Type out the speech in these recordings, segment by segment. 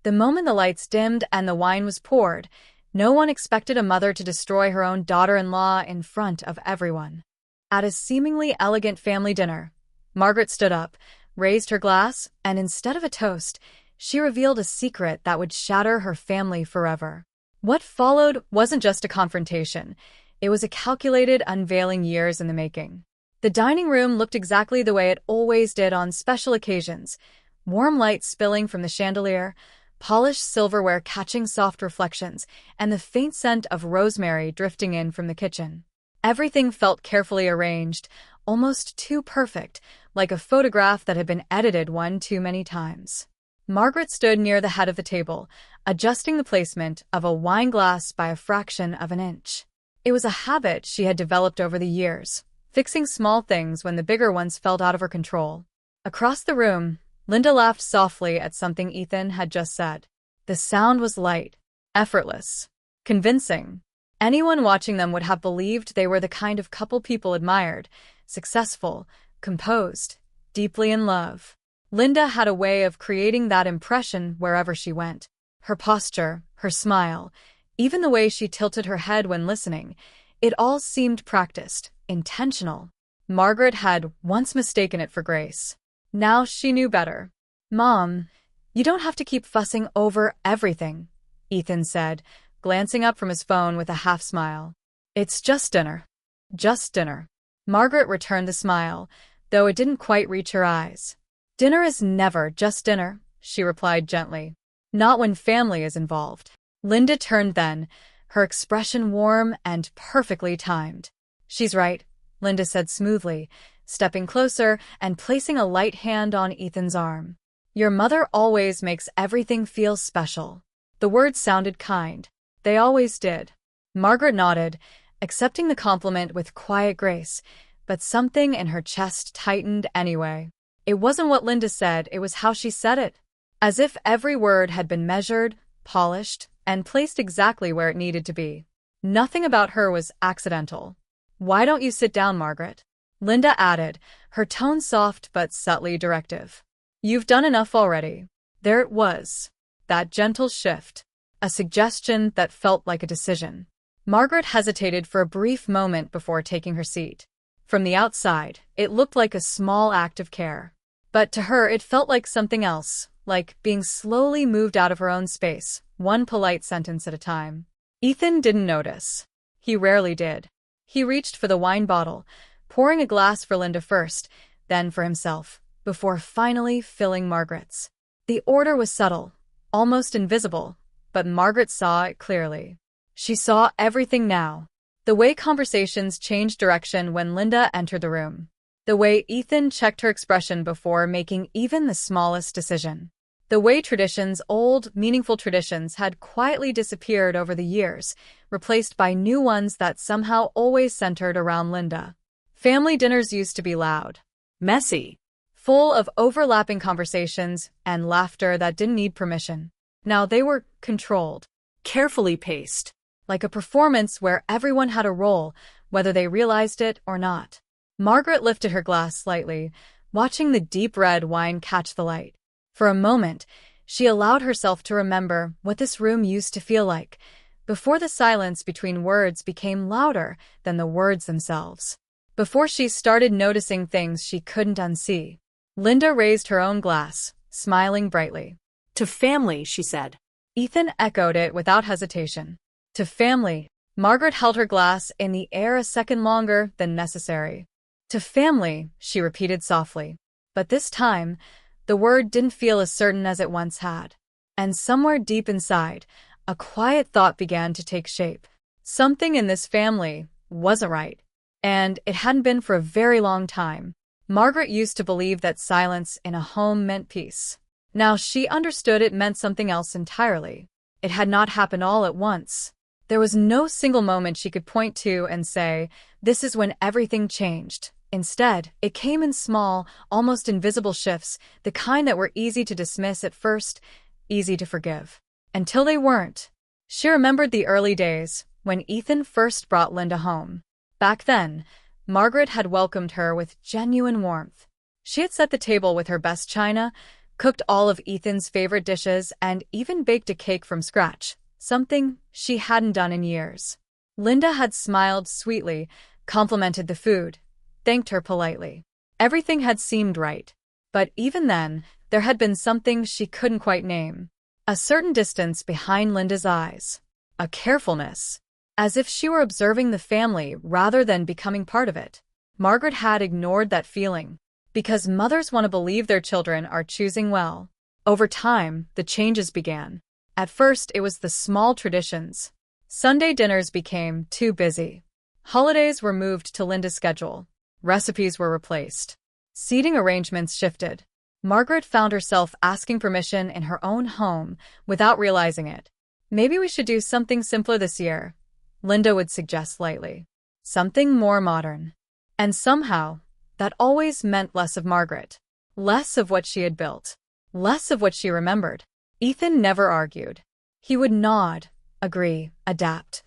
The moment the lights dimmed and the wine was poured, no one expected a mother to destroy her own daughter-in-law in front of everyone. At a seemingly elegant family dinner, Margaret stood up, raised her glass, and instead of a toast, she revealed a secret that would shatter her family forever. What followed wasn't just a confrontation. It was a calculated unveiling years in the making. The dining room looked exactly the way it always did on special occasions, warm light spilling from the chandelier, polished silverware catching soft reflections, and the faint scent of rosemary drifting in from the kitchen. Everything felt carefully arranged, almost too perfect, like a photograph that had been edited one too many times. Margaret stood near the head of the table, adjusting the placement of a wine glass by a fraction of an inch. It was a habit she had developed over the years, fixing small things when the bigger ones felt out of her control. Across the room, Linda laughed softly at something Ethan had just said. The sound was light, effortless, convincing. Anyone watching them would have believed they were the kind of couple people admired, successful, composed, deeply in love. Linda had a way of creating that impression wherever she went. Her posture, her smile, even the way she tilted her head when listening, it all seemed practiced, intentional. Margaret had once mistaken it for grace. Now she knew better. "Mom, you don't have to keep fussing over everything," Ethan said, glancing up from his phone with a half-smile. "It's just dinner. Just dinner." Margaret returned the smile, though it didn't quite reach her eyes. "Dinner is never just dinner," she replied gently. "Not when family is involved." Linda turned then, her expression warm and perfectly timed. "She's right," Linda said smoothly, stepping closer and placing a light hand on Ethan's arm. "Your mother always makes everything feel special." The words sounded kind. They always did. Margaret nodded, accepting the compliment with quiet grace, but something in her chest tightened anyway. It wasn't what Linda said, it was how she said it. As if every word had been measured, polished, and placed exactly where it needed to be. Nothing about her was accidental. "Why don't you sit down, Margaret?" Linda added, her tone soft but subtly directive. "You've done enough already." There it was, that gentle shift, a suggestion that felt like a decision. Margaret hesitated for a brief moment before taking her seat. From the outside, it looked like a small act of care. But to her it felt like something else, like being slowly moved out of her own space, one polite sentence at a time. Ethan didn't notice. He rarely did. He reached for the wine bottle, pouring a glass for Linda first, then for himself, before finally filling Margaret's. The order was subtle, almost invisible, but Margaret saw it clearly. She saw everything now. The way conversations changed direction when Linda entered the room. The way Ethan checked her expression before making even the smallest decision. The way traditions, old, meaningful traditions, had quietly disappeared over the years, replaced by new ones that somehow always centered around Linda. Family dinners used to be loud, messy, full of overlapping conversations and laughter that didn't need permission. Now they were controlled, carefully paced, like a performance where everyone had a role, whether they realized it or not. Margaret lifted her glass slightly, watching the deep red wine catch the light. For a moment, she allowed herself to remember what this room used to feel like, before the silence between words became louder than the words themselves. Before she started noticing things she couldn't unsee. Linda raised her own glass, smiling brightly. "To family," she said. Ethan echoed it without hesitation. "To family." Margaret held her glass in the air a second longer than necessary. "To family," she repeated softly. But this time, the word didn't feel as certain as it once had. And somewhere deep inside, a quiet thought began to take shape. Something in this family wasn't right. And it hadn't been for a very long time. Margaret used to believe that silence in a home meant peace. Now she understood it meant something else entirely. It had not happened all at once. There was no single moment she could point to and say, "This is when everything changed." Instead, it came in small, almost invisible shifts, the kind that were easy to dismiss at first, easy to forgive. Until they weren't. She remembered the early days, when Ethan first brought Linda home. Back then, Margaret had welcomed her with genuine warmth. She had set the table with her best china, cooked all of Ethan's favorite dishes, and even baked a cake from scratch, something she hadn't done in years. Linda had smiled sweetly, complimented the food, thanked her politely. Everything had seemed right. But even then, there had been something she couldn't quite name. A certain distance behind Linda's eyes. A carefulness. As if she were observing the family rather than becoming part of it. Margaret had ignored that feeling. Because mothers want to believe their children are choosing well. Over time, the changes began. At first, it was the small traditions. Sunday dinners became too busy. Holidays were moved to Linda's schedule. Recipes were replaced. Seating arrangements shifted. Margaret found herself asking permission in her own home without realizing it. Maybe we should do something simpler this year, Linda would suggest lightly. Something more modern. And somehow, that always meant less of Margaret. Less of what she had built. Less of what she remembered. Ethan never argued. He would nod, agree, adapt.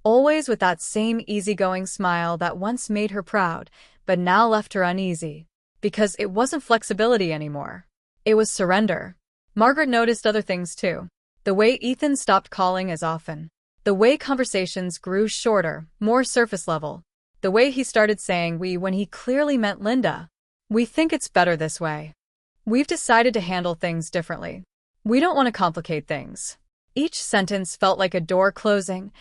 Always with that same easygoing smile that once made her proud, but now left her uneasy. Because it wasn't flexibility anymore. It was surrender. Margaret noticed other things too. The way Ethan stopped calling as often. The way conversations grew shorter, more surface level. The way he started saying we when he clearly meant Linda. We think it's better this way. We've decided to handle things differently. We don't want to complicate things. Each sentence felt like a door closing,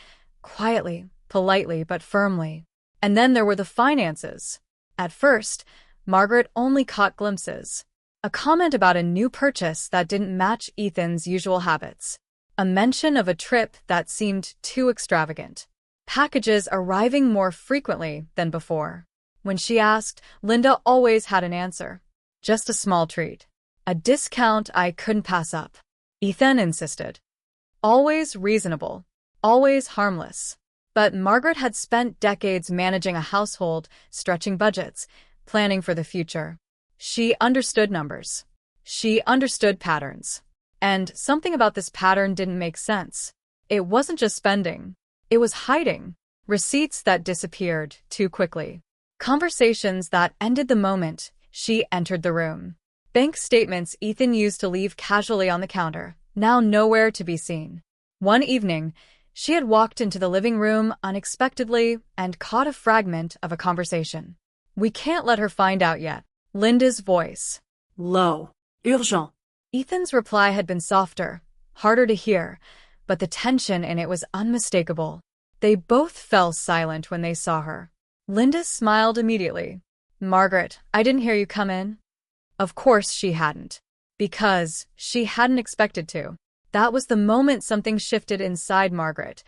quietly, politely, but firmly. And then there were the finances. At first, Margaret only caught glimpses. A comment about a new purchase that didn't match Ethan's usual habits. A mention of a trip that seemed too extravagant. Packages arriving more frequently than before. When she asked, Linda always had an answer. Just a small treat. A discount I couldn't pass up. Ethan insisted. Always reasonable. Always harmless. But Margaret had spent decades managing a household, stretching budgets, planning for the future. She understood numbers. She understood patterns. And something about this pattern didn't make sense. It wasn't just spending. It was hiding. Receipts that disappeared too quickly. Conversations that ended the moment she entered the room. Bank statements Ethan used to leave casually on the counter, now nowhere to be seen. One evening, she had walked into the living room unexpectedly and caught a fragment of a conversation. We can't let her find out yet. Linda's voice. Low. Urgent. Ethan's reply had been softer, harder to hear, but the tension in it was unmistakable. They both fell silent when they saw her. Linda smiled immediately. Margaret, I didn't hear you come in. Of course she hadn't. Because she hadn't expected to. That was the moment something shifted inside Margaret.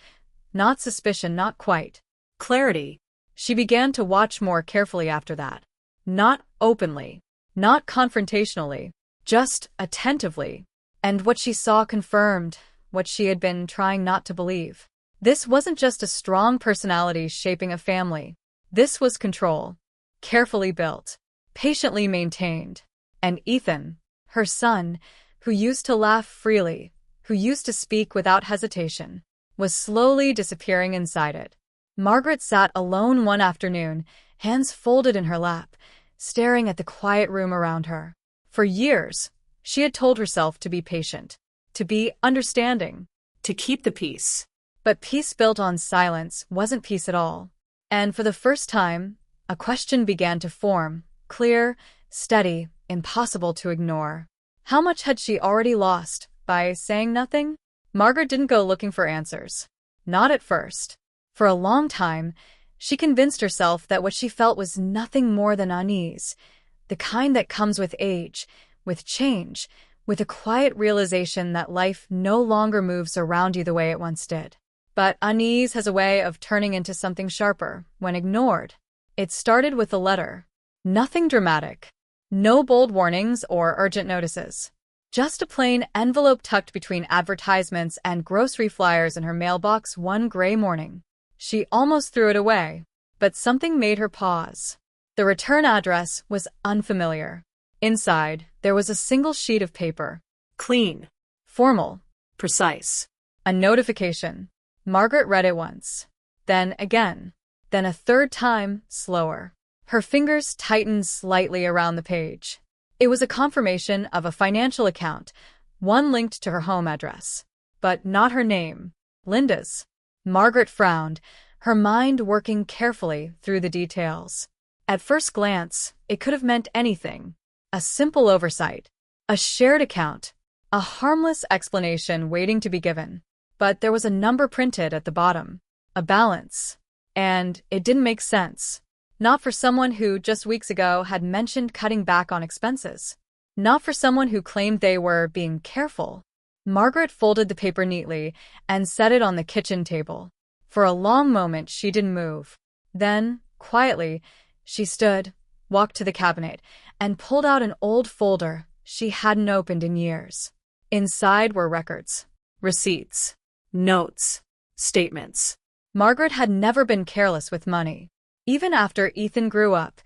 Not suspicion, not quite. Clarity. She began to watch more carefully after that. Not openly. Not confrontationally. Just attentively. And what she saw confirmed what she had been trying not to believe. This wasn't just a strong personality shaping a family. This was control. Carefully built. Patiently maintained. And Ethan, her son, who used to laugh freely, who used to speak without hesitation, was slowly disappearing inside it. Margaret sat alone one afternoon, hands folded in her lap, staring at the quiet room around her. For years, she had told herself to be patient, to be understanding, To keep the peace. but peace built on silence wasn't peace at all. And for the first time, a question began to form, clear, steady, impossible to ignore. How much had she already lost by saying nothing? Margaret didn't go looking for answers. Not at first. For a long time, she convinced herself that what she felt was nothing more than unease, the kind that comes with age, with change, with a quiet realization that life no longer moves around you the way it once did. But unease has a way of turning into something sharper when ignored. It started with a letter. Nothing dramatic. No bold warnings or urgent notices. Just a plain envelope tucked between advertisements and grocery flyers in her mailbox one gray morning. She almost threw it away, but something made her pause. The return address was unfamiliar. Inside, there was a single sheet of paper. Clean. Formal. Precise. A notification. Margaret read it once. Then again. Then a third time, slower. Her fingers tightened slightly around the page. It was a confirmation of a financial account, one linked to her home address. But not her name. Linda's. Margaret frowned, her mind working carefully through the details. At first glance, it could have meant anything. A simple oversight. A shared account. A harmless explanation waiting to be given. But there was a number printed at the bottom. A balance. And it didn't make sense. Not for someone who just weeks ago had mentioned cutting back on expenses. Not for someone who claimed they were being careful. Margaret folded the paper neatly and set it on the kitchen table. For a long moment she didn't move. Then, quietly, she stood, walked to the cabinet, and pulled out an old folder she hadn't opened in years. Inside were records, Receipts. Notes. Statements. Margaret had never been careless with money. Even after Ethan grew up,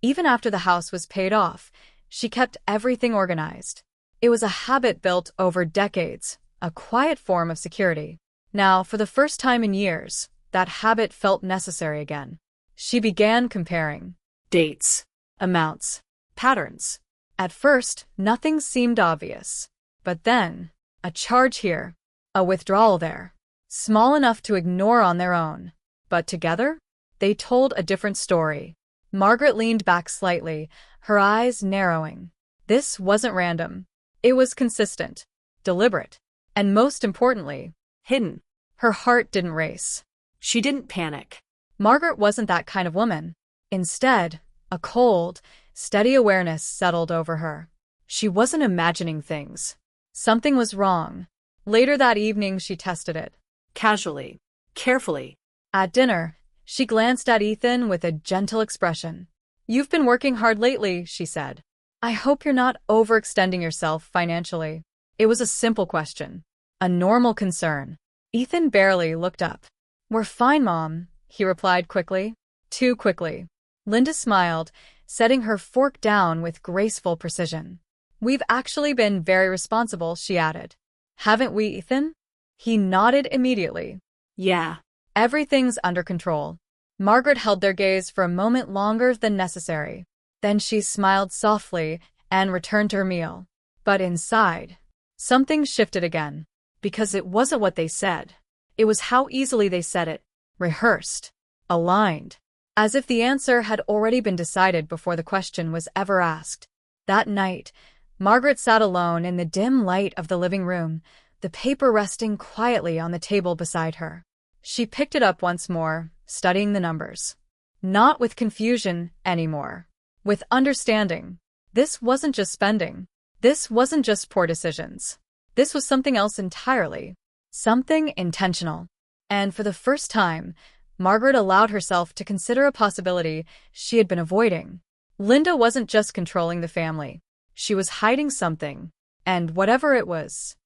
even after the house was paid off, she kept everything organized. It was a habit built over decades, a quiet form of security. Now, for the first time in years, that habit felt necessary again. She began comparing Dates. amounts. Patterns. At first, nothing seemed obvious. But then, a charge here, a withdrawal there. Small enough to ignore on their own. But together, they told a different story. Margaret leaned back slightly, her eyes narrowing. This wasn't random. It was consistent, deliberate, and most importantly, Hidden. her heart didn't race. She didn't panic. Margaret wasn't that kind of woman. Instead, a cold, steady awareness settled over her. She wasn't imagining things. Something was wrong. Later that evening, she tested it. Casually. Carefully. At dinner, she glanced at Ethan with a gentle expression. "You've been working hard lately," she said. "I hope you're not overextending yourself financially." It was a simple question. A normal concern. Ethan barely looked up. "We're fine, Mom," he replied quickly. Too quickly. Linda smiled, setting her fork down with graceful precision. "We've actually been very responsible," she added. "Haven't we, Ethan?" He nodded immediately. Yeah. "Everything's under control." Margaret held their gaze for a moment longer than necessary. Then she smiled softly and returned to her meal. But inside, something shifted again. Because it wasn't what they said. It was how easily they said it. Rehearsed. Aligned. As if the answer had already been decided before the question was ever asked. That night, Margaret sat alone in the dim light of the living room, the paper resting quietly on the table beside her. She picked it up once more, studying the numbers. Not with confusion anymore. With understanding. This wasn't just spending. This wasn't just poor decisions. This was something else entirely. Something intentional. And for the first time, Margaret allowed herself to consider a possibility she had been avoiding. Linda wasn't just controlling the family. She was hiding something. And whatever it was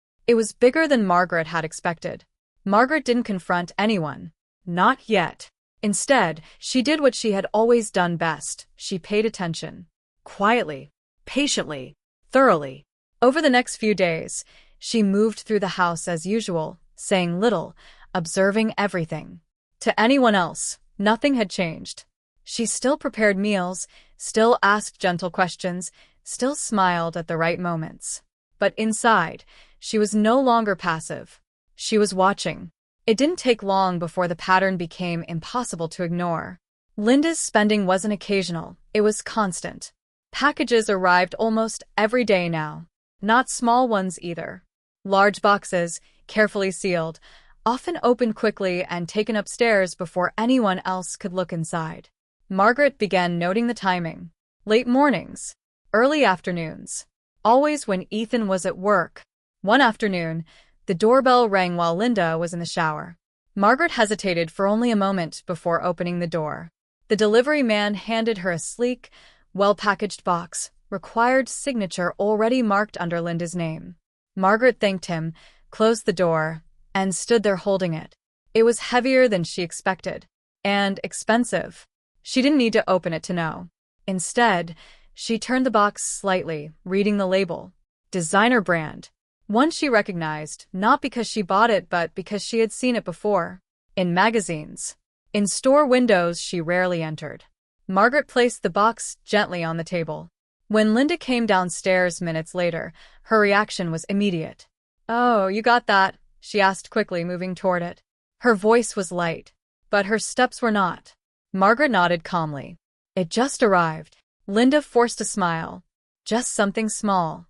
bigger than Margaret had expected. Margaret didn't confront anyone. Not yet. Instead, she did what she had always done best. She paid attention. Quietly. Patiently. Thoroughly. Over the next few days, she moved through the house as usual, saying little, observing everything. To anyone else, nothing had changed. She still prepared meals, still asked gentle questions, still smiled at the right moments. But inside, she was no longer passive. She was watching. It didn't take long before the pattern became impossible to ignore. Linda's spending wasn't occasional, it was constant. Packages arrived almost every day now. Not small ones either. Large boxes, carefully sealed, often opened quickly and taken upstairs before anyone else could look inside. Margaret began noting the timing. Late mornings. Early afternoons. Always when Ethan was at work. One afternoon, the doorbell rang while Linda was in the shower. Margaret hesitated for only a moment before opening the door. The delivery man handed her a sleek, well-packaged box, required signature already marked under Linda's name. Margaret thanked him, closed the door, and stood there holding it. It was heavier than she expected. And expensive. She didn't need to open it to know. Instead, she turned the box slightly, reading the label. Designer brand. One she recognized, not because she bought it but because she had seen it before. In magazines. In store windows she rarely entered. Margaret placed the box gently on the table. When Linda came downstairs minutes later, her reaction was immediate. "Oh, you got that?" she asked quickly, moving toward it. Her voice was light, but her steps were not. Margaret nodded calmly. "It just arrived." Linda forced a smile. "Just something small."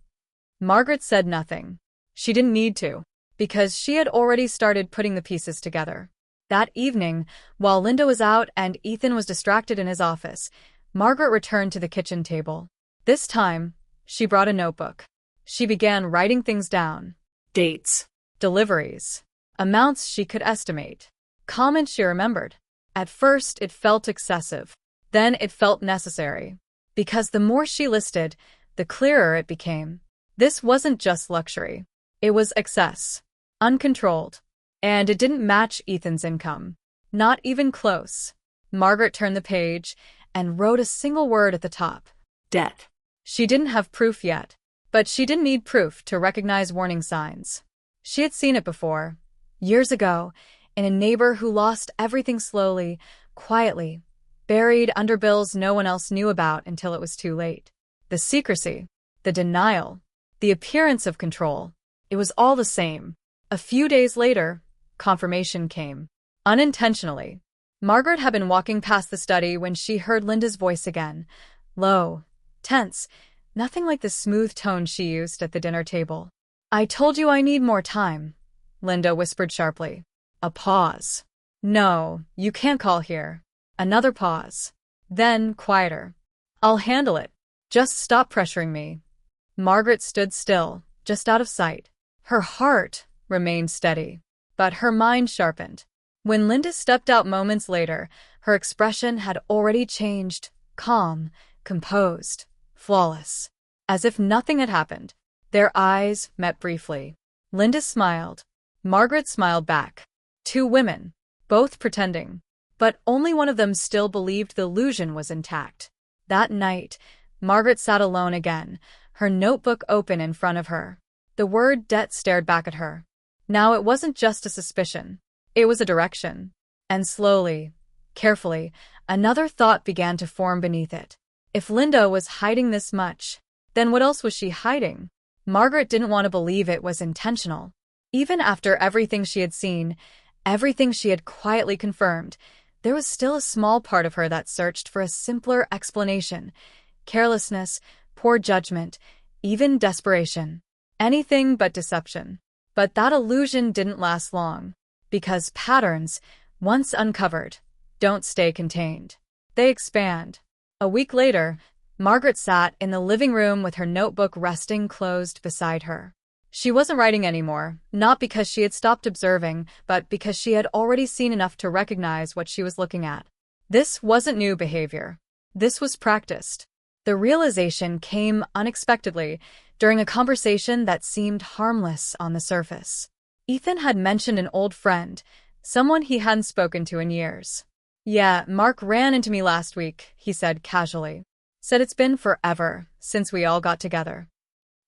Margaret said nothing. She didn't need to, because she had already started putting the pieces together. That evening, while Linda was out and Ethan was distracted in his office, Margaret returned to the kitchen table. This time, she brought a notebook. She began writing things down. Dates. Deliveries. Amounts she could estimate. Comments she remembered. At first, it felt excessive. Then it felt necessary. Because the more she listed, the clearer it became. This wasn't just luxury. It was excess. Uncontrolled. And it didn't match Ethan's income. Not even close. Margaret turned the page and wrote a single word at the top. Debt. She didn't have proof yet, but she didn't need proof to recognize warning signs. She had seen it before, years ago, in a neighbor who lost everything slowly, quietly, buried under bills no one else knew about until it was too late. The secrecy, the denial, the appearance of control, it was all the same. A few days later, confirmation came. Unintentionally. Margaret had been walking past the study when she heard Linda's voice again. Low, tense, nothing like the smooth tone she used at the dinner table. "I told you I need more time," Linda whispered sharply. A pause. "No, you can't call here." Another pause. Then, quieter. "I'll handle it. Just stop pressuring me." Margaret stood still, just out of sight. Her heart remained steady, but her mind sharpened. When Linda stepped out moments later, her expression had already changed, calm, composed, flawless, as if nothing had happened. Their eyes met briefly. Linda smiled. Margaret smiled back. Two women, both pretending, but only one of them still believed the illusion was intact. That night, Margaret sat alone again, her notebook open in front of her. The word debt stared back at her. Now it wasn't just a suspicion. It was a direction. And slowly, carefully, another thought began to form beneath it. If Linda was hiding this much, then what else was she hiding? Margaret didn't want to believe it was intentional. Even after everything she had seen, everything she had quietly confirmed, there was still a small part of her that searched for a simpler explanation. Carelessness, poor judgment, even desperation. Anything but deception. But that illusion didn't last long. Because patterns, once uncovered, don't stay contained. They expand. A week later, Margaret sat in the living room with her notebook resting closed beside her. She wasn't writing anymore, not because she had stopped observing, but because she had already seen enough to recognize what she was looking at. This wasn't new behavior. This was practiced. The realization came unexpectedly during a conversation that seemed harmless on the surface. Ethan had mentioned an old friend, someone he hadn't spoken to in years. "Yeah, Mark ran into me last week," he said casually. "Said it's been forever since we all got together."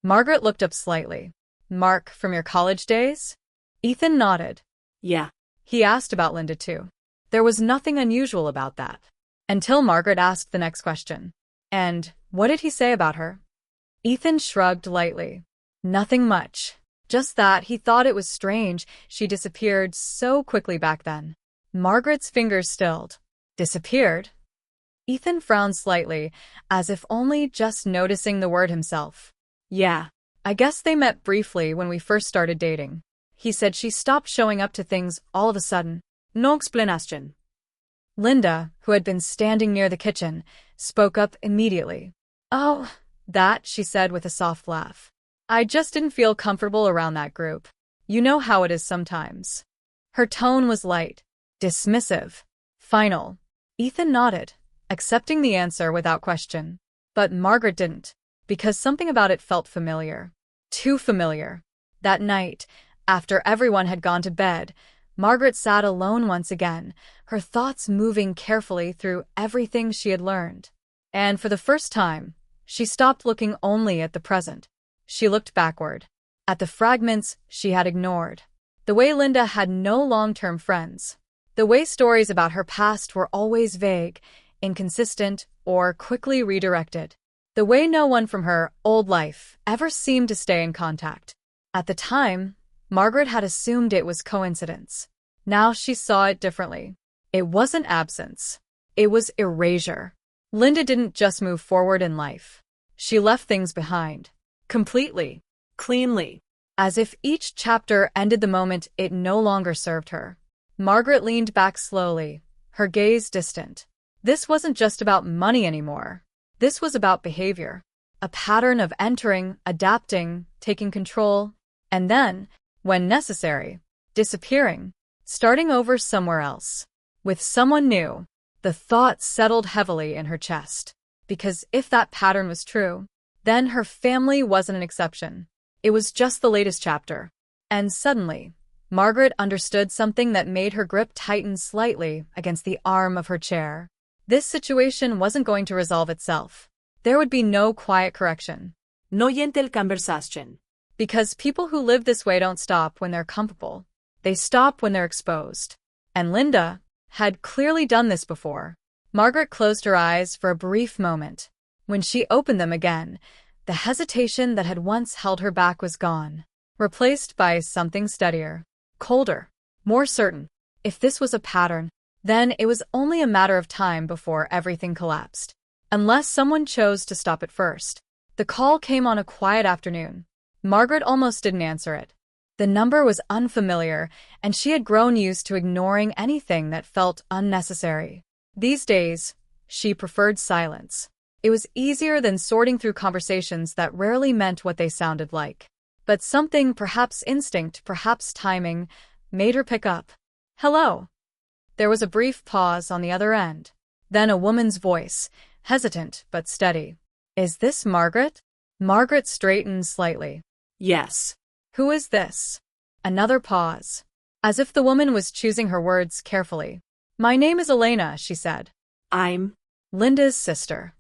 Margaret looked up slightly. "Mark from your college days?" Ethan nodded. Yeah. He asked about Linda too. There was nothing unusual about that. Until Margaret asked the next question. "And what did he say about her?" Ethan shrugged lightly. "Nothing much. Just that he thought it was strange she disappeared so quickly back then." Margaret's fingers stilled. "Disappeared?" Ethan frowned slightly, as if only just noticing the word himself. "Yeah. I guess they met briefly when we first started dating." He said she stopped showing up to things all of a sudden. "No explanation." Linda, who had been standing near the kitchen, spoke up immediately. "Oh, that," she said with a soft laugh. "I just didn't feel comfortable around that group. You know how it is sometimes." Her tone was light, dismissive, final. Ethan nodded, accepting the answer without question. But Margaret didn't, because something about it felt familiar. Too familiar. That night, after everyone had gone to bed, Margaret sat alone once again, her thoughts moving carefully through everything she had learned. And for the first time, she stopped looking only at the present. She looked backward, at the fragments she had ignored. The way Linda had no long-term friends. The way stories about her past were always vague, inconsistent, or quickly redirected. The way no one from her old life ever seemed to stay in contact. At the time, Margaret had assumed it was coincidence. Now she saw it differently. It wasn't absence. It was erasure. Linda didn't just move forward in life. She left things behind. Completely. Cleanly. As if each chapter ended the moment it no longer served her. Margaret leaned back slowly, her gaze distant. This wasn't just about money anymore. This was about behavior. A pattern of entering, adapting, taking control, and then, when necessary, disappearing, starting over somewhere else. With someone new. The thought settled heavily in her chest. Because if that pattern was true, then her family wasn't an exception. It was just the latest chapter. And suddenly, Margaret understood something that made her grip tighten slightly against the arm of her chair. This situation wasn't going to resolve itself. There would be no quiet correction. No gentle conversation. Because people who live this way don't stop when they're comfortable. They stop when they're exposed. And Linda had clearly done this before. Margaret closed her eyes for a brief moment. When she opened them again, the hesitation that had once held her back was gone, replaced by something steadier, colder, more certain. If this was a pattern, then it was only a matter of time before everything collapsed. Unless someone chose to stop it first. The call came on a quiet afternoon. Margaret almost didn't answer it. The number was unfamiliar, and she had grown used to ignoring anything that felt unnecessary. These days, she preferred silence. It was easier than sorting through conversations that rarely meant what they sounded like. But something, perhaps instinct, perhaps timing, made her pick up. Hello. There was a brief pause on the other end. Then a woman's voice, hesitant but steady. Is this Margaret? Margaret straightened slightly. Yes. Who is this? Another pause. As if the woman was choosing her words carefully. My name is Elena, she said. I'm Linda's sister.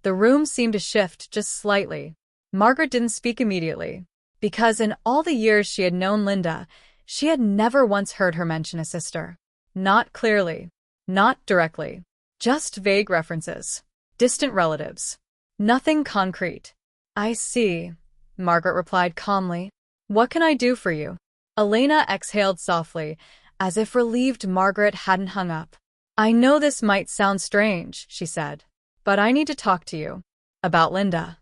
The room seemed to shift just slightly. Margaret didn't speak immediately. Because in all the years she had known Linda, she had never once heard her mention a sister. Not clearly. Not directly. Just vague references. Distant relatives. Nothing concrete. I see, Margaret replied calmly. What can I do for you? Elena exhaled softly, as if relieved Margaret hadn't hung up. I know this might sound strange, she said, but I need to talk to you. About Linda.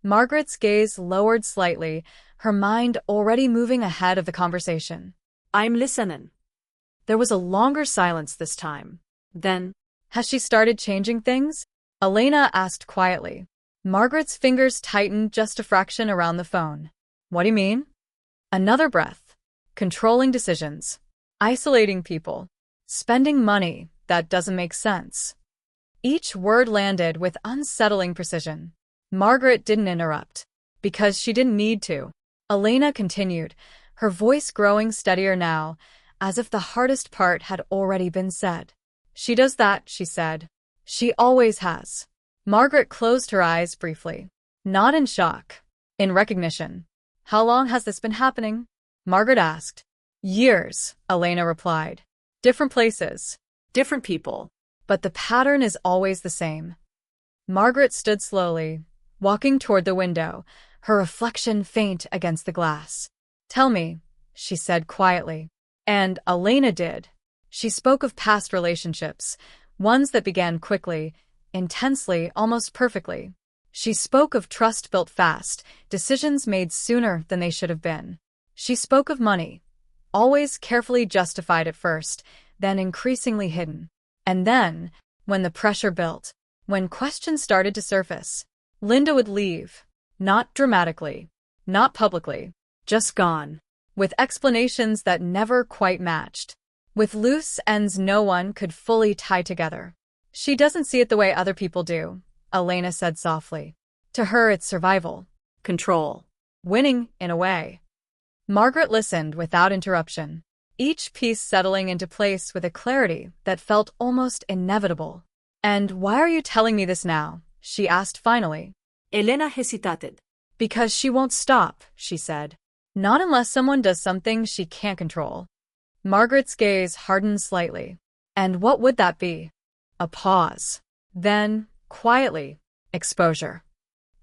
Margaret's gaze lowered slightly, her mind already moving ahead of the conversation. I'm listening. There was a longer silence this time. Then, has she started changing things? Elena asked quietly. Margaret's fingers tightened just a fraction around the phone. What do you mean? Another breath. Controlling decisions. Isolating people. Spending money that doesn't make sense. Each word landed with unsettling precision. Margaret didn't interrupt. Because she didn't need to. Elena continued, her voice growing steadier now, as if the hardest part had already been said. She does that, she said. She always has. Margaret closed her eyes briefly. Not in shock. In recognition. How long has this been happening? Margaret asked. Years, Elena replied. Different places. Different people. But the pattern is always the same. Margaret stood slowly, walking toward the window, her reflection faint against the glass. Tell me, she said quietly. And Elena did. She spoke of past relationships, ones that began quickly, intensely, almost perfectly. She spoke of trust built fast, decisions made sooner than they should have been. She spoke of money, always carefully justified at first, then increasingly hidden. And then, when the pressure built, when questions started to surface, Linda would leave. Not dramatically, not publicly, just gone. With explanations that never quite matched. With loose ends no one could fully tie together. She doesn't see it the way other people do, Elena said softly. To her it's survival. Control. Winning, in a way. Margaret listened without interruption, each piece settling into place with a clarity that felt almost inevitable. And why are you telling me this now? She asked finally. Elena hesitated. Because she won't stop, she said. Not unless someone does something she can't control. Margaret's gaze hardened slightly. And what would that be? A pause. Then, quietly, exposure.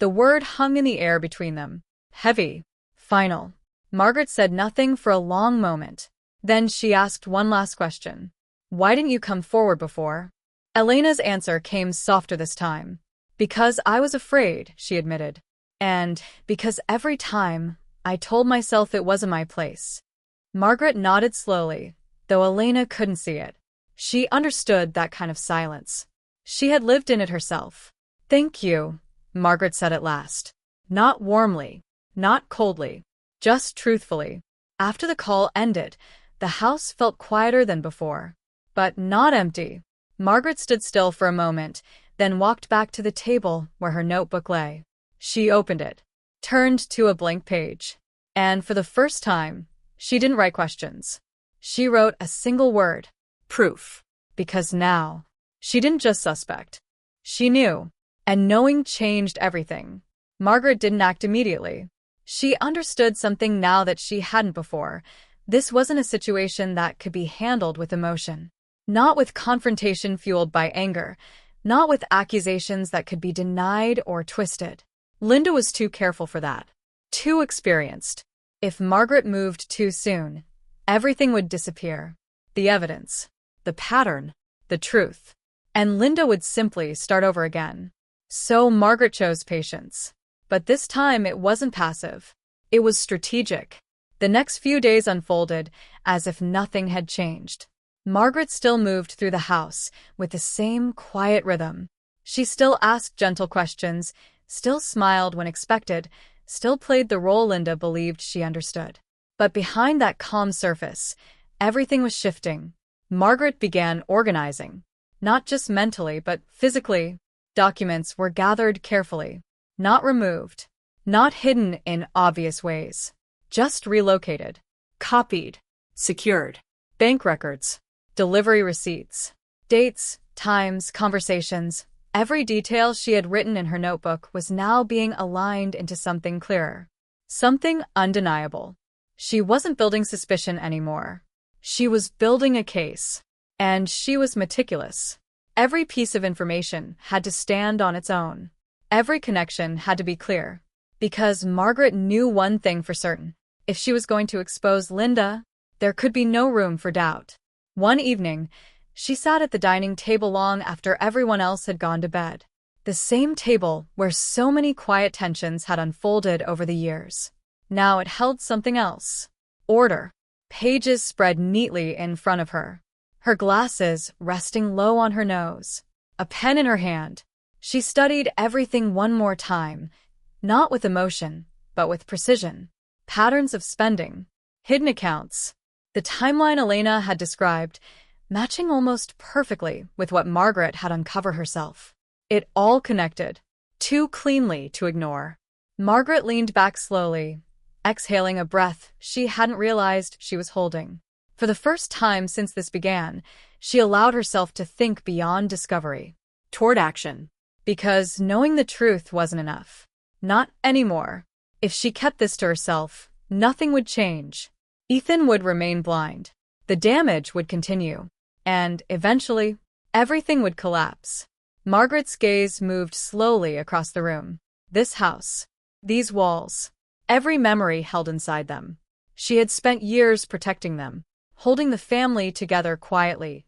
The word hung in the air between them. Heavy. Final. Margaret said nothing for a long moment. Then she asked one last question. Why didn't you come forward before? Elena's answer came softer this time. Because I was afraid, she admitted. And because every time, I told myself it wasn't my place. Margaret nodded slowly, though Elena couldn't see it. She understood that kind of silence. She had lived in it herself. Thank you, Margaret said at last. Not warmly, not coldly, just truthfully. After the call ended, the house felt quieter than before. But not empty. Margaret stood still for a moment, then walked back to the table where her notebook lay. She opened it, turned to a blank page, and for the first time, she didn't write questions. She wrote a single word: proof. Because now, she didn't just suspect. She knew, and knowing changed everything. Margaret didn't act immediately. She understood something now that she hadn't before. This wasn't a situation that could be handled with emotion. Not with confrontation fueled by anger. Not with accusations that could be denied or twisted. Linda was too careful for that. Too experienced. If Margaret moved too soon, everything would disappear. The evidence, the pattern, the truth. And Linda would simply start over again. So Margaret chose patience. But this time it wasn't passive. It was strategic. The next few days unfolded as if nothing had changed. Margaret still moved through the house with the same quiet rhythm. She still asked gentle questions, still smiled when expected, still played the role Linda believed she understood. But behind that calm surface, everything was shifting. Margaret began organizing. Not just mentally, but physically. Documents were gathered carefully. Not removed. Not hidden in obvious ways. Just relocated. Copied. Secured. Bank records. Delivery receipts. Dates, times, conversations. Every detail she had written in her notebook was now being aligned into something clearer. Something undeniable. She wasn't building suspicion anymore. She was building a case. And she was meticulous. Every piece of information had to stand on its own. Every connection had to be clear. Because Margaret knew one thing for certain. If she was going to expose Linda, there could be no room for doubt. One evening, she sat at the dining table long after everyone else had gone to bed. The same table where so many quiet tensions had unfolded over the years. Now it held something else. Order. Pages spread neatly in front of her. Her glasses resting low on her nose. A pen in her hand. She studied everything one more time. Not with emotion, but with precision. Patterns of spending. Hidden accounts. The timeline Elena had described, matching almost perfectly with what Margaret had uncovered herself. It all connected, too cleanly to ignore. Margaret leaned back slowly, exhaling a breath she hadn't realized she was holding. For the first time since this began, she allowed herself to think beyond discovery, toward action. Because knowing the truth wasn't enough. Not anymore. If she kept this to herself, nothing would change. Ethan would remain blind. The damage would continue. And, eventually, everything would collapse. Margaret's gaze moved slowly across the room. This house. These walls. Every memory held inside them. She had spent years protecting them, holding the family together quietly,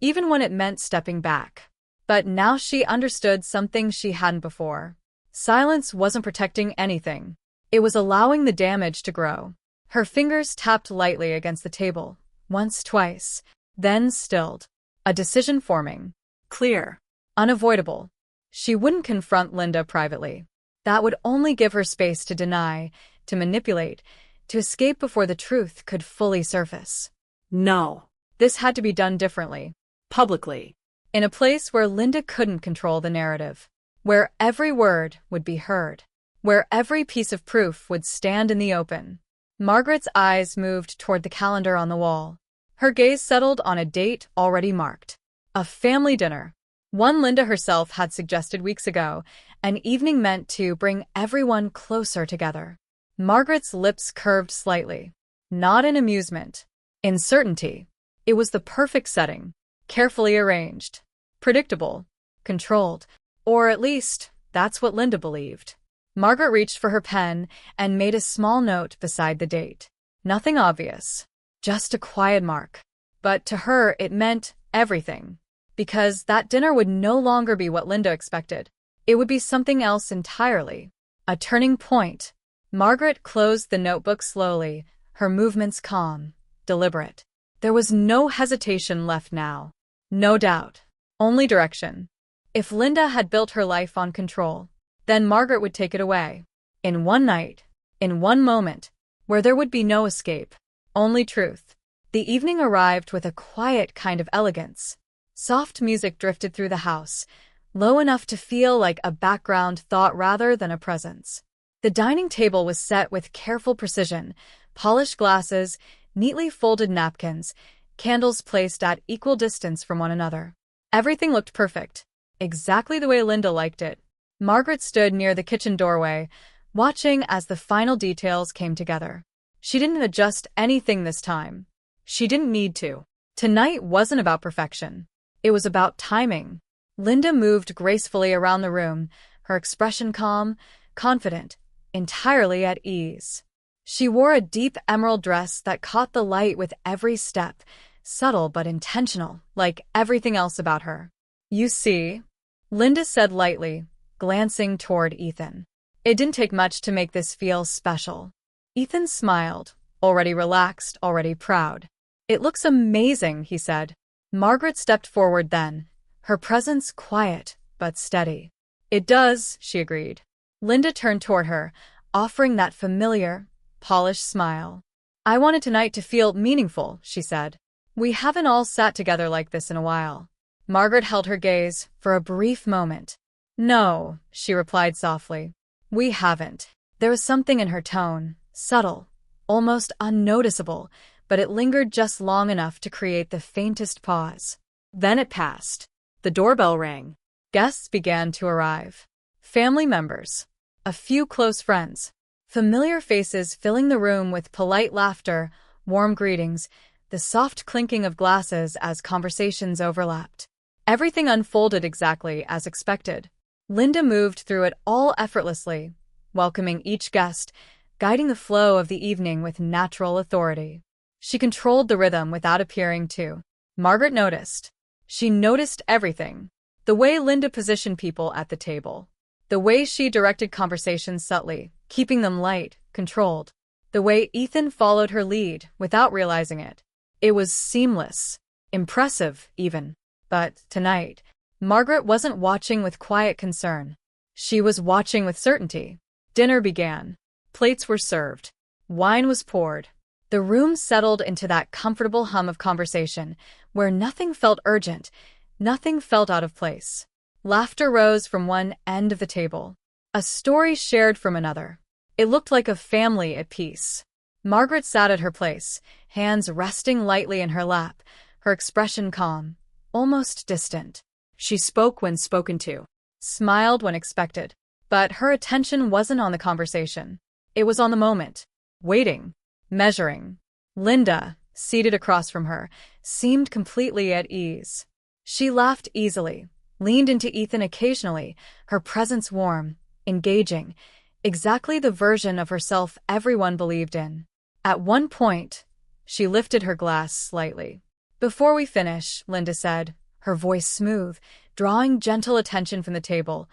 even when it meant stepping back. But now she understood something she hadn't before. Silence wasn't protecting anything. It was allowing the damage to grow. Her fingers tapped lightly against the table, once, twice, then stilled. A decision forming. Clear. Unavoidable. She wouldn't confront Linda privately. That would only give her space to deny, to manipulate, to escape before the truth could fully surface. No. This had to be done differently. Publicly. In a place where Linda couldn't control the narrative. Where every word would be heard. Where every piece of proof would stand in the open. Margaret's eyes moved toward the calendar on the wall. Her gaze settled on a date already marked. A family dinner. One Linda herself had suggested weeks ago, an evening meant to bring everyone closer together. Margaret's lips curved slightly. Not in amusement. In certainty. It was the perfect setting. Carefully arranged. Predictable. Controlled. Or at least, that's what Linda believed. Margaret reached for her pen and made a small note beside the date. Nothing obvious, just a quiet mark. But to her, it meant everything. Because that dinner would no longer be what Linda expected. It would be something else entirely. A turning point. Margaret closed the notebook slowly, her movements calm, deliberate. There was no hesitation left now. No doubt. Only direction. If Linda had built her life on control, then Margaret would take it away. In one night, in one moment, where there would be no escape. Only truth. The evening arrived with a quiet kind of elegance. Soft music drifted through the house, low enough to feel like a background thought rather than a presence. The dining table was set with careful precision, polished glasses, neatly folded napkins, candles placed at equal distance from one another. Everything looked perfect, exactly the way Linda liked it. Margaret stood near the kitchen doorway, watching as the final details came together. She didn't adjust anything this time. She didn't need to. Tonight wasn't about perfection. It was about timing. Linda moved gracefully around the room, her expression calm, confident, entirely at ease. She wore a deep emerald dress that caught the light with every step, subtle but intentional, like everything else about her. "You see," Linda said lightly, glancing toward Ethan. It didn't take much to make this feel special. Ethan smiled, already relaxed, already proud. "It looks amazing," he said. Margaret stepped forward then, her presence quiet but steady. "It does," she agreed. Linda turned toward her, offering that familiar, polished smile. "I wanted tonight to feel meaningful," she said. "We haven't all sat together like this in a while." Margaret held her gaze for a brief moment. "No," she replied softly. "We haven't." There was something in her tone, subtle, almost unnoticeable, but it lingered just long enough to create the faintest pause. Then it passed. The doorbell rang. Guests began to arrive. Family members. A few close friends. Familiar faces filling the room with polite laughter, warm greetings, the soft clinking of glasses as conversations overlapped. Everything unfolded exactly as expected. Linda moved through it all effortlessly, welcoming each guest, guiding the flow of the evening with natural authority. She controlled the rhythm without appearing to. Margaret noticed. She noticed everything. The way Linda positioned people at the table. The way she directed conversations subtly, keeping them light, controlled. The way Ethan followed her lead without realizing it. It was seamless. Impressive, even. But tonight, Margaret wasn't watching with quiet concern. She was watching with certainty. Dinner began. Plates were served. Wine was poured. The room settled into that comfortable hum of conversation, where nothing felt urgent, nothing felt out of place. Laughter rose from one end of the table. A story shared from another. It looked like a family at peace. Margaret sat at her place, hands resting lightly in her lap, her expression calm, almost distant. She spoke when spoken to, smiled when expected, but her attention wasn't on the conversation. It was on the moment, waiting, measuring. Linda, seated across from her, seemed completely at ease. She laughed easily, leaned into Ethan occasionally, her presence warm, engaging, exactly the version of herself everyone believed in. At one point, she lifted her glass slightly. "Before we finish," Linda said, her voice smooth, drawing gentle attention from the table,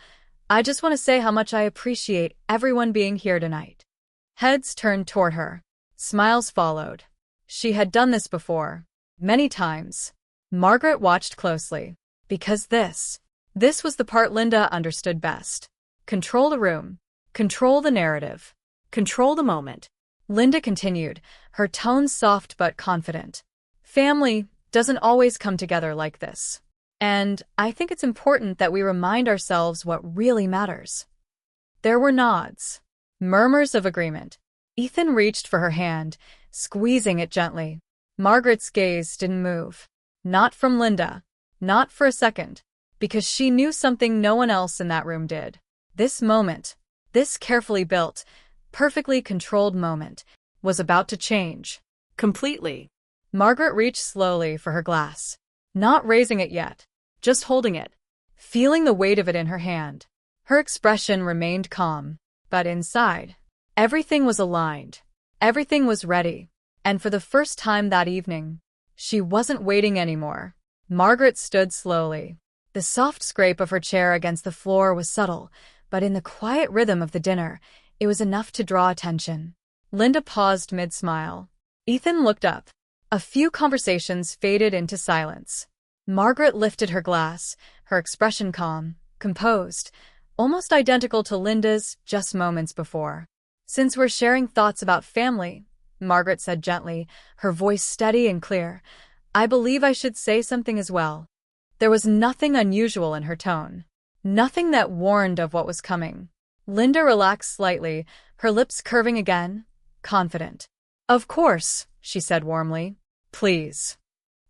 "I just want to say how much I appreciate everyone being here tonight." Heads turned toward her. Smiles followed. She had done this before, many times. Margaret watched closely, because this was the part Linda understood best. Control the room, control the narrative, control the moment. Linda continued, her tone soft but confident. "Family doesn't always come together like this. And I think it's important that we remind ourselves what really matters." There were nods, murmurs of agreement. Ethan reached for her hand, squeezing it gently. Margaret's gaze didn't move. Not from Linda. Not for a second. Because she knew something no one else in that room did. This moment, this carefully built, perfectly controlled moment, was about to change. Completely. Margaret reached slowly for her glass. Not raising it yet. Just holding it. Feeling the weight of it in her hand. Her expression remained calm. But inside, everything was aligned. Everything was ready. And for the first time that evening, she wasn't waiting anymore. Margaret stood slowly. The soft scrape of her chair against the floor was subtle, but in the quiet rhythm of the dinner, it was enough to draw attention. Linda paused mid-smile. Ethan looked up. A few conversations faded into silence. Margaret lifted her glass, her expression calm, composed, almost identical to Linda's just moments before. "Since we're sharing thoughts about family," Margaret said gently, her voice steady and clear, "I believe I should say something as well." There was nothing unusual in her tone. Nothing that warned of what was coming. Linda relaxed slightly, her lips curving again, confident. "Of course," she said warmly. "Please."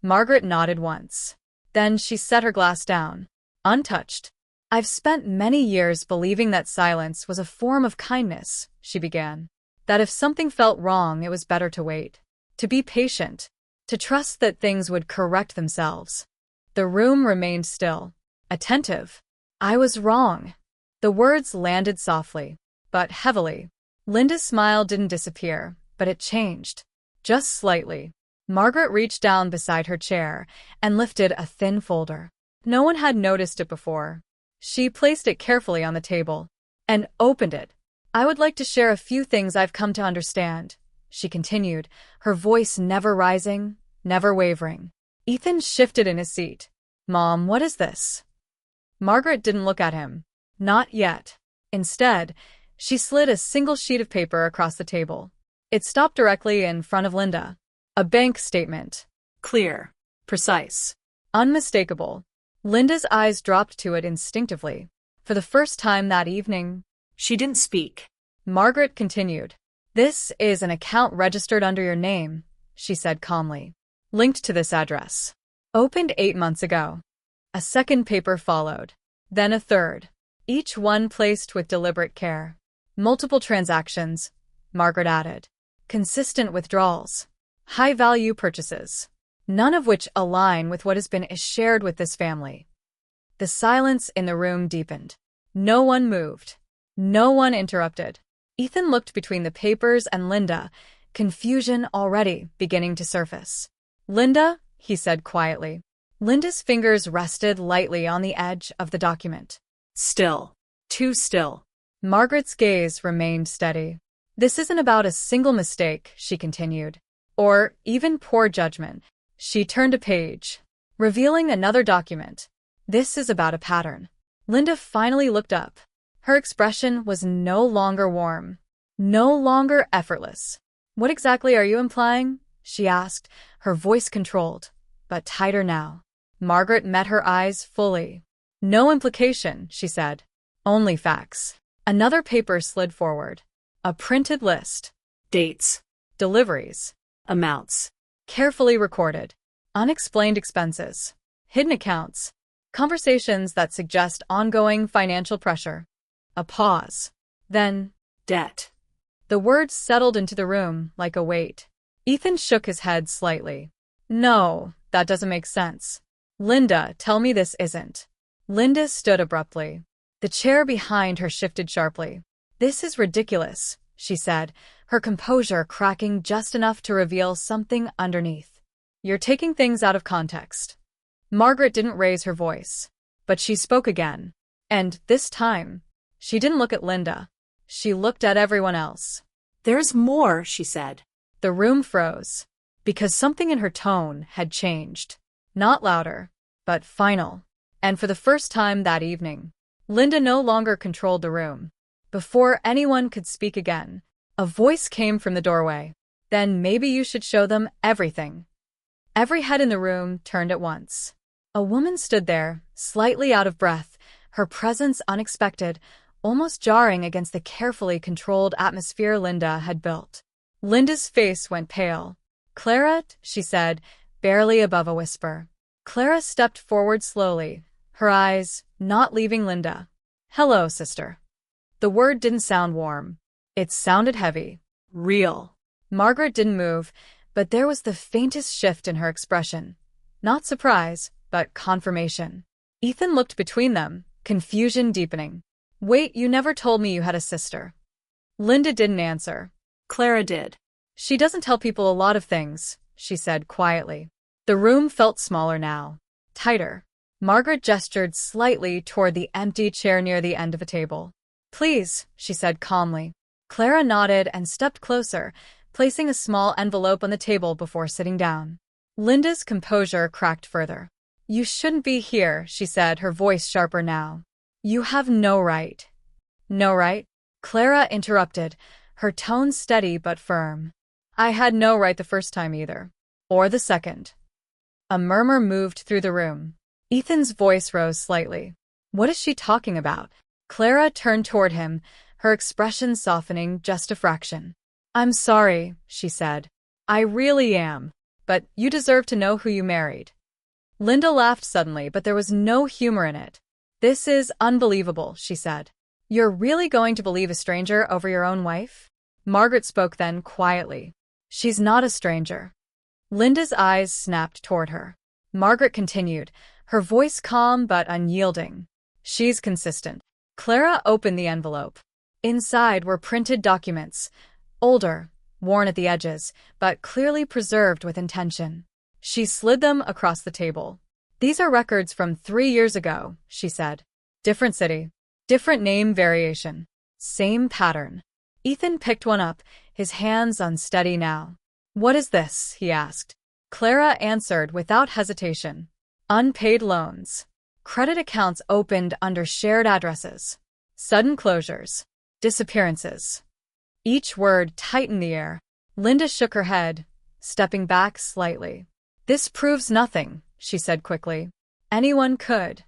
Margaret nodded once. Then she set her glass down, untouched. "I've spent many years believing that silence was a form of kindness," she began. "That if something felt wrong, it was better to wait. To be patient. To trust that things would correct themselves." The room remained still, attentive. "I was wrong." The words landed softly, but heavily. Linda's smile didn't disappear, but it changed. Just slightly. Margaret reached down beside her chair and lifted a thin folder. No one had noticed it before. She placed it carefully on the table and opened it. "I would like to share a few things I've come to understand," she continued, her voice never rising, never wavering. Ethan shifted in his seat. "Mom, what is this?" Margaret didn't look at him. Not yet. Instead, she slid a single sheet of paper across the table. It stopped directly in front of Linda. A bank statement. Clear. Precise. Unmistakable. Linda's eyes dropped to it instinctively. For the first time that evening, she didn't speak. Margaret continued. "This is an account registered under your name," she said calmly. "Linked to this address. Opened 8 months ago." A second paper followed. Then a third. Each one placed with deliberate care. "Multiple transactions," Margaret added. "Consistent withdrawals. High-value purchases. None of which align with what has been shared with this family." The silence in the room deepened. No one moved. No one interrupted. Ethan looked between the papers and Linda, confusion already beginning to surface. "Linda," he said quietly. Linda's fingers rested lightly on the edge of the document. Still. Too still. Margaret's gaze remained steady. "This isn't about a single mistake," she continued. "Or even poor judgment." She turned a page, revealing another document. "This is about a pattern." Linda finally looked up. Her expression was no longer warm, no longer effortless. "What exactly are you implying?" she asked, her voice controlled, but tighter now. Margaret met her eyes fully. "No implication," she said. "Only facts." Another paper slid forward. A printed list. Dates. Deliveries. Amounts. Carefully recorded. Unexplained expenses. Hidden accounts. Conversations that suggest ongoing financial pressure. A pause. Then, debt. The words settled into the room like a weight. Ethan shook his head slightly. "No, that doesn't make sense." "Linda, tell me this isn't." Linda stood abruptly. The chair behind her shifted sharply. "This is ridiculous," she said, her composure cracking just enough to reveal something underneath. "You're taking things out of context." Margaret didn't raise her voice, but she spoke again. And this time, she didn't look at Linda. She looked at everyone else. "There's more," she said. The room froze, because something in her tone had changed. Not louder, but final. And for the first time that evening, Linda no longer controlled the room. Before anyone could speak again, a voice came from the doorway. "Then maybe you should show them everything." Every head in the room turned at once. A woman stood there, slightly out of breath, her presence unexpected, almost jarring against the carefully controlled atmosphere Linda had built. Linda's face went pale. "Clara," she said, barely above a whisper. Clara stepped forward slowly, her eyes not leaving Linda. "Hello, sister." The word didn't sound warm. It sounded heavy. Real. Margaret didn't move, but there was the faintest shift in her expression. Not surprise, but confirmation. Ethan looked between them, confusion deepening. "Wait, you never told me you had a sister." Linda didn't answer. Clara did. She doesn't tell people a lot of things, she said quietly. The room felt smaller now. Tighter. Margaret gestured slightly toward the empty chair near the end of a table. Please, she said calmly. Clara nodded and stepped closer, placing a small envelope on the table before sitting down. Linda's composure cracked further. You shouldn't be here, she said, her voice sharper now. You have no right. No right? Clara interrupted, her tone steady but firm. I had no right the first time either. Or the second. A murmur moved through the room. Ethan's voice rose slightly. What is she talking about? Clara turned toward him, her expression softening just a fraction. I'm sorry, she said. I really am. But you deserve to know who you married. Linda laughed suddenly, but there was no humor in it. This is unbelievable, she said. You're really going to believe a stranger over your own wife? Margaret spoke then quietly. She's not a stranger. Linda's eyes snapped toward her. Margaret continued, her voice calm but unyielding. She's consistent. Clara opened the envelope. Inside were printed documents, older, worn at the edges, but clearly preserved with intention. She slid them across the table. These are records from 3 years ago, she said. Different city, different name variation, same pattern. Ethan picked one up, his hands unsteady now. What is this? He asked. Clara answered without hesitation. Unpaid loans. Credit accounts opened under shared addresses. Sudden closures. Disappearances. Each word tightened the air. Linda shook her head, stepping back slightly. This proves nothing, she said quickly. Anyone could.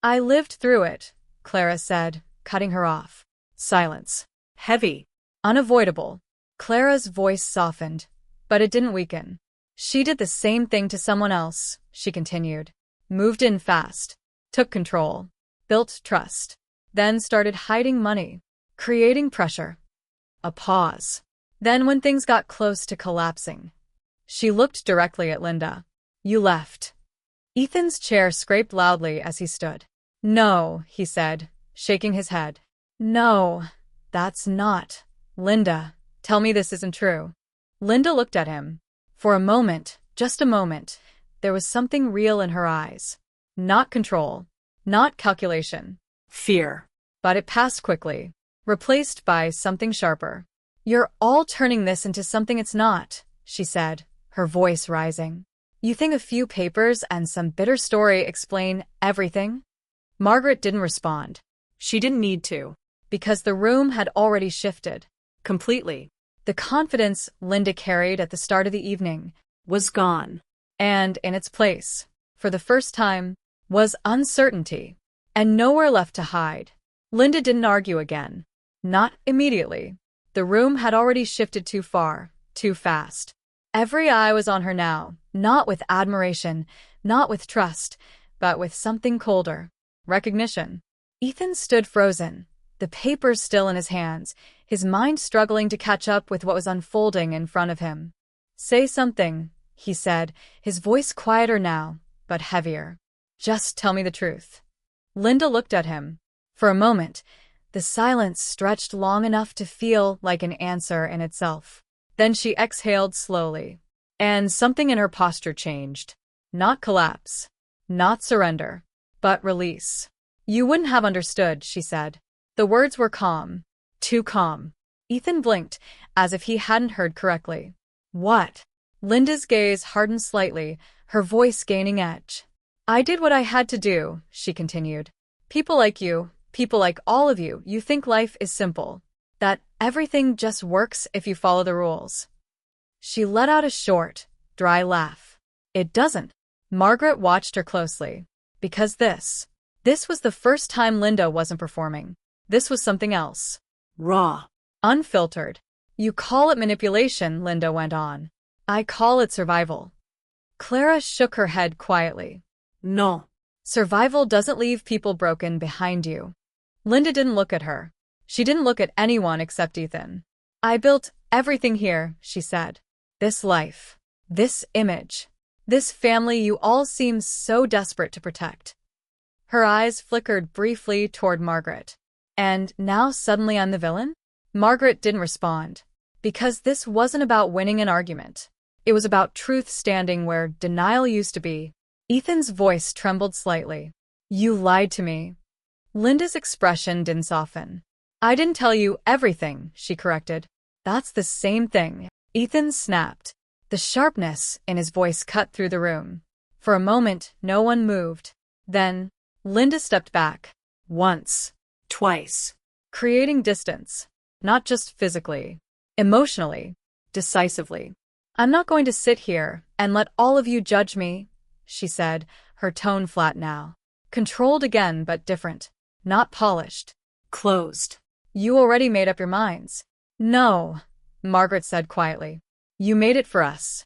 I lived through it, Clara said, cutting her off. Silence. Heavy. Unavoidable. Clara's voice softened, but it didn't weaken. She did the same thing to someone else, she continued. Moved in fast. Took control. Built trust. Then started hiding money. Creating pressure. A pause. Then when things got close to collapsing, she looked directly at Linda. You left. Ethan's chair scraped loudly as he stood. No, he said, shaking his head. No, that's not. Linda, tell me this isn't true. Linda looked at him. For a moment, just a moment, there was something real in her eyes. Not control. Not calculation. Fear. But it passed quickly, replaced by something sharper. You're all turning this into something it's not, she said, her voice rising. You think a few papers and some bitter story explain everything? Margaret didn't respond. She didn't need to, because the room had already shifted. Completely. The confidence Linda carried at the start of the evening was gone. And in its place, for the first time, was uncertainty. And nowhere left to hide. Linda didn't argue again. Not immediately. The room had already shifted too far, too fast. Every eye was on her now, not with admiration, not with trust, but with something colder. Recognition. Ethan stood frozen, the papers still in his hands, his mind struggling to catch up with what was unfolding in front of him. Say something, he said, his voice quieter now, but heavier. Just tell me the truth. Linda looked at him. For a moment, the silence stretched long enough to feel like an answer in itself. Then she exhaled slowly, and something in her posture changed. Not collapse, not surrender, but release. You wouldn't have understood, she said. The words were calm, too calm. Ethan blinked, as if he hadn't heard correctly. What? Linda's gaze hardened slightly, her voice gaining edge. I did what I had to do, she continued. People like you, people like all of you, you think life is simple. That everything just works if you follow the rules. She let out a short, dry laugh. It doesn't. Margaret watched her closely. Because this was the first time Linda wasn't performing. This was something else. Raw. Unfiltered. You call it manipulation, Linda went on. I call it survival. Clara shook her head quietly. No. Survival doesn't leave people broken behind you. Linda didn't look at her. She didn't look at anyone except Ethan. I built everything here, she said. This life. This image. This family you all seem so desperate to protect. Her eyes flickered briefly toward Margaret. And now suddenly I'm the villain? Margaret didn't respond. Because this wasn't about winning an argument. It was about truth standing where denial used to be. Ethan's voice trembled slightly. You lied to me. Linda's expression didn't soften. I didn't tell you everything, she corrected. That's the same thing. Ethan snapped. The sharpness in his voice cut through the room. For a moment, no one moved. Then, Linda stepped back. Once. Twice. Creating distance. Not just physically. Emotionally. Decisively. I'm not going to sit here and let all of you judge me, she said, her tone flat now. Controlled again, but different. Not polished. Closed. You already made up your minds. No, Margaret said quietly. You made it for us.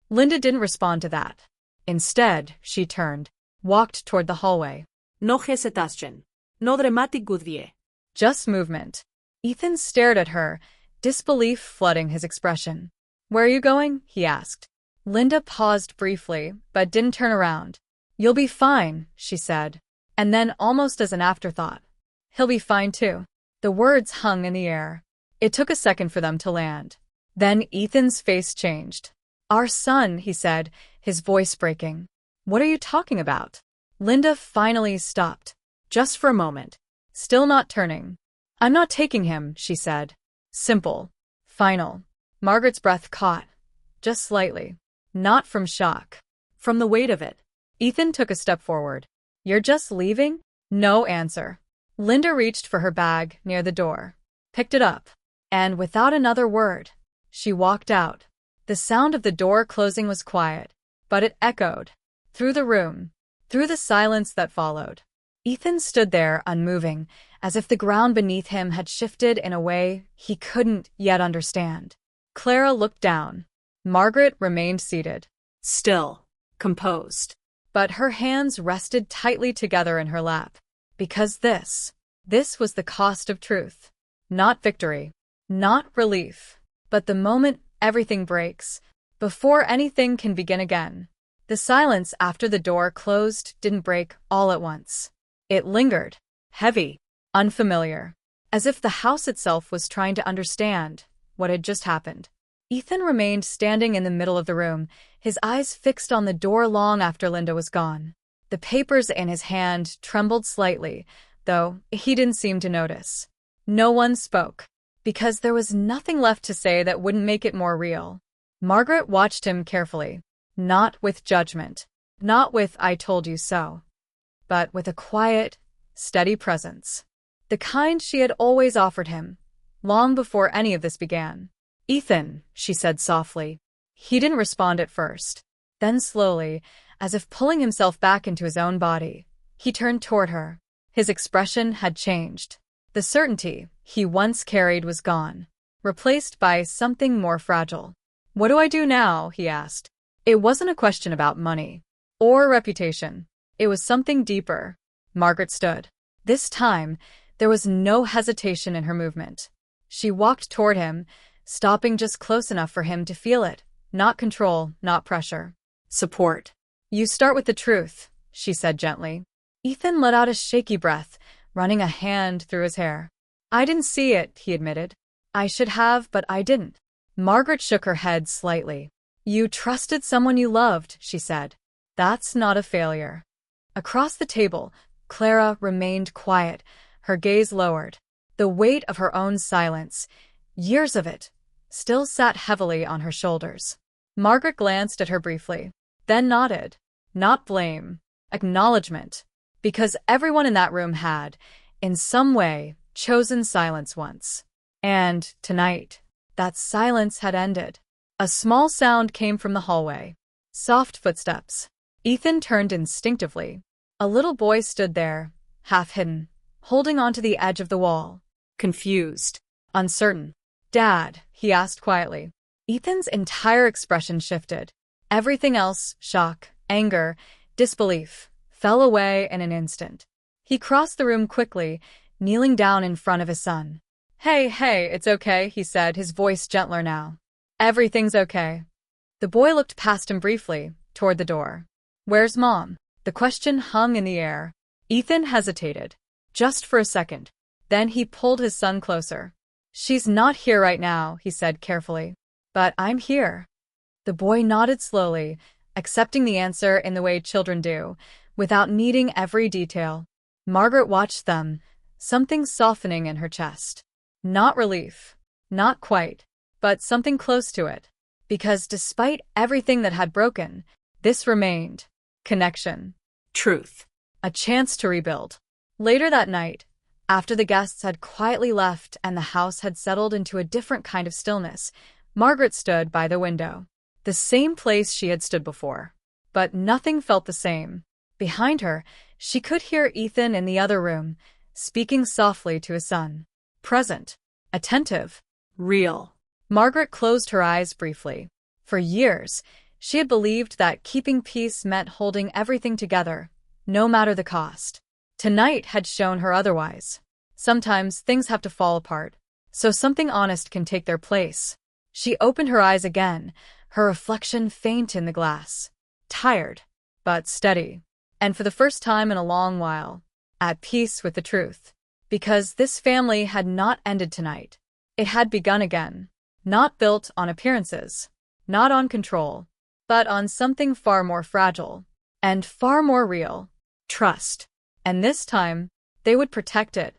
Linda didn't respond to that. Instead, she turned, walked toward the hallway. No hesitation. No dramatic goodbye. Just movement. Ethan stared at her, disbelief flooding his expression. Where are you going? He asked. Linda paused briefly, but didn't turn around. You'll be fine, she said. And then, almost as an afterthought, he'll be fine too. The words hung in the air. It took a second for them to land. Then Ethan's face changed. Our son, he said, his voice breaking. What are you talking about? Linda finally stopped. Just for a moment. Still not turning. I'm not taking him, she said. Simple. Final. Margaret's breath caught. Just slightly. Not from shock. From the weight of it. Ethan took a step forward. You're just leaving? No answer. Linda reached for her bag near the door. Picked it up. And without another word, she walked out. The sound of the door closing was quiet, but it echoed. Through the room. Through the silence that followed. Ethan stood there unmoving, as if the ground beneath him had shifted in a way he couldn't yet understand. Clara looked down. Margaret remained seated. Still. Composed. But her hands rested tightly together in her lap. Because this was the cost of truth. Not victory. Not relief. But the moment everything breaks, before anything can begin again. The silence after the door closed didn't break all at once. It lingered. Heavy. Unfamiliar. As if the house itself was trying to understand what had just happened. Ethan remained standing in the middle of the room, his eyes fixed on the door long after Linda was gone. The papers in his hand trembled slightly, though he didn't seem to notice. No one spoke, because there was nothing left to say that wouldn't make it more real. Margaret watched him carefully, not with judgment, not with "I told you so," but with a quiet, steady presence. The kind she had always offered him, long before any of this began. Ethan, she said softly. He didn't respond at first. Then slowly, as if pulling himself back into his own body, he turned toward her. His expression had changed. The certainty he once carried was gone, replaced by something more fragile. What do I do now? He asked. It wasn't a question about money or reputation. It was something deeper. Margaret stood. This time, there was no hesitation in her movement. She walked toward him, stopping just close enough for him to feel it. Not control, not pressure. Support. You start with the truth, she said gently. Ethan let out a shaky breath, running a hand through his hair. I didn't see it, he admitted. I should have, but I didn't. Margaret shook her head slightly. You trusted someone you loved, she said. That's not a failure. Across the table, Clara remained quiet, her gaze lowered. The weight of her own silence, years of it, still sat heavily on her shoulders. Margaret glanced at her briefly, then nodded. Not blame, acknowledgement. Because everyone in that room had, in some way, chosen silence once. And, tonight, that silence had ended. A small sound came from the hallway. Soft footsteps. Ethan turned instinctively. A little boy stood there, half hidden, holding onto the edge of the wall. Confused. Uncertain. Dad, he asked quietly. Ethan's entire expression shifted. Everything else, shock, anger, disbelief, fell away in an instant. He crossed the room quickly, kneeling down in front of his son. Hey, it's okay, he said, his voice gentler now. Everything's okay. The boy looked past him briefly, toward the door. Where's Mom? The question hung in the air. Ethan hesitated. Just for a second. Then he pulled his son closer. "She's not here right now," he said carefully. "But I'm here." The boy nodded slowly, accepting the answer in the way children do, without needing every detail. Margaret watched them, something softening in her chest. Not relief. Not quite. But something close to it. Because despite everything that had broken, this remained. Connection. Truth. A chance to rebuild. Later that night, after the guests had quietly left and the house had settled into a different kind of stillness, Margaret stood by the window. The same place she had stood before. But nothing felt the same. Behind her, she could hear Ethan in the other room, speaking softly to his son. Present. Attentive. Real. Margaret closed her eyes briefly. For years, she had believed that keeping peace meant holding everything together, no matter the cost. Tonight had shown her otherwise. Sometimes things have to fall apart, so something honest can take their place. She opened her eyes again, her reflection faint in the glass. Tired, but steady. And for the first time in a long while, at peace with the truth. Because this family had not ended tonight. It had begun again. Not built on appearances. Not on control. But on something far more fragile. And far more real. Trust. And this time, they would protect it.